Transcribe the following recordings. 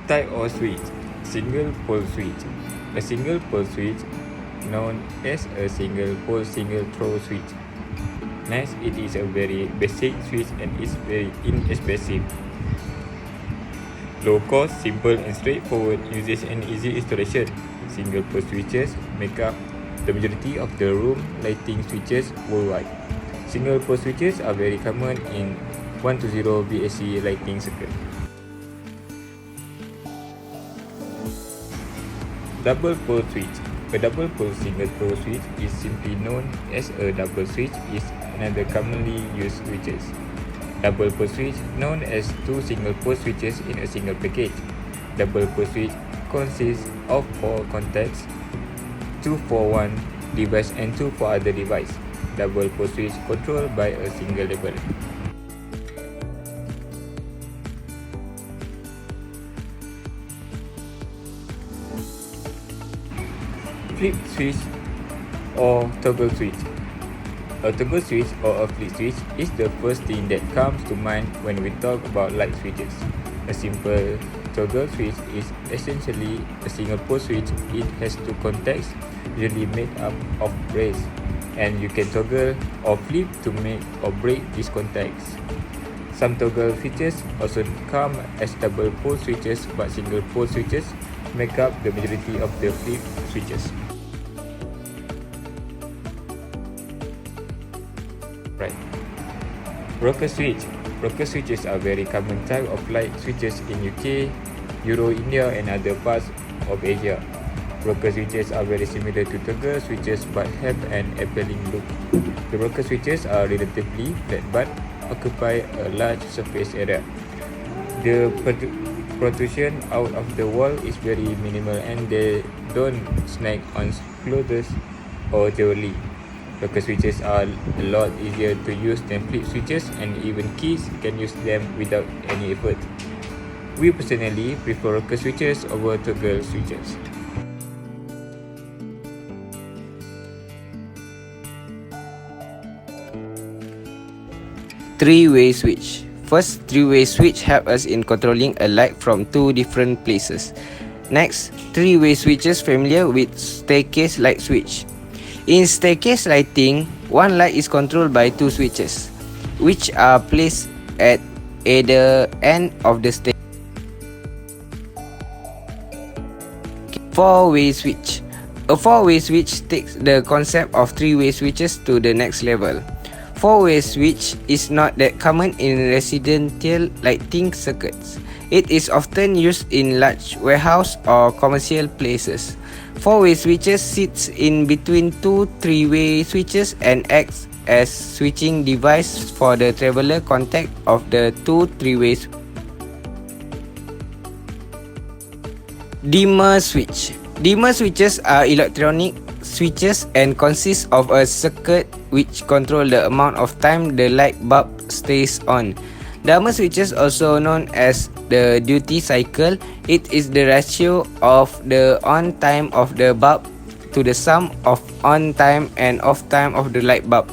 Type of switch. Single pole switch. A single pole switch known as a single pole single throw switch. Next, it is a very basic switch and is very inexpensive. Low cost, simple and straightforward usage and easy installation. Single pole switches make up the majority of the room lighting switches worldwide. Single pole switches are very common in 120 VSC lighting circuit. Double pole switch. A double pole single throw switch is simply known as a double switch is another commonly used switches. Double pole switch known as two single pole switches in a single package. Double pole switch consists of 4 contacts, 2 for one device and 2 for other device. Double pole switch controlled by a single level. Flip switch or toggle switch. A toggle switch or a flip switch is the first thing that comes to mind when we talk about light switches. A simple toggle switch is essentially a single pole switch. It has 2 contacts, usually made up of braces, and you can toggle or flip to make or break these contacts. Some toggle switches also come as double pole switches, but single pole switches make up the majority of the flip switches. Right. Rocker switch. Rocker switches are very common type of light switches in UK, Euro, India and other parts of Asia. Rocker switches are very similar to toggle switches but have an appealing look. The rocker switches are relatively flat but occupy a large surface area. The protrusion out of the wall is very minimal and they don't snag on clothes or jewelry. Rocker switches are a lot easier to use than flip switches and even kids can use them without any effort. We personally prefer rocker switches over toggle switches. Three-way switch. First, three-way switch help us in controlling a light from 2 different places. Next, three-way switches familiar with staircase light switch. In staircase lighting, one light is controlled by 2 switches, which are placed at either end of the staircase. Four-way switch. A four-way switch takes the concept of three-way switches to the next level. Four-way switch is not that common in residential lighting circuits. It is often used in large warehouse or commercial places. Four-way switches sits in between 2 three-way switches and acts as switching device for the traveler contact of the 2 three-way. Dimmer switch. Dimmer switches are electronic switches and consist of a circuit which control the amount of time the light bulb stays on. Dimmer switches, also known as the duty cycle, it is the ratio of the on time of the bulb to the sum of on time and off time of the light bulb.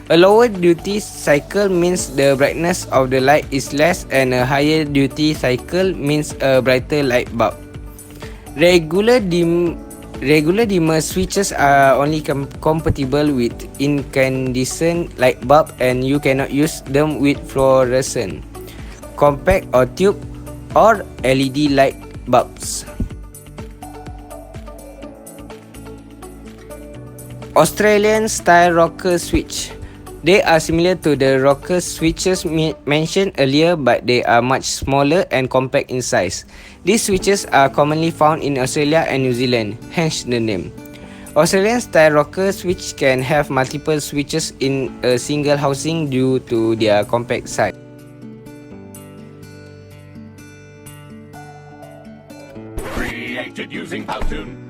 A lower duty cycle means the brightness of the light is less, and a higher duty cycle means a brighter light bulb. Regular dimmer switches are only compatible with incandescent light bulb, and you cannot use them with fluorescent, compact or tube or LED light bulbs. Australian style rocker switch. They are similar to the rocker switches mentioned earlier, but they are much smaller and compact in size. These switches are commonly found in Australia and New Zealand, hence the name. Australian style rocker switch can have multiple switches in a single housing due to their compact size. Created using Powtoon.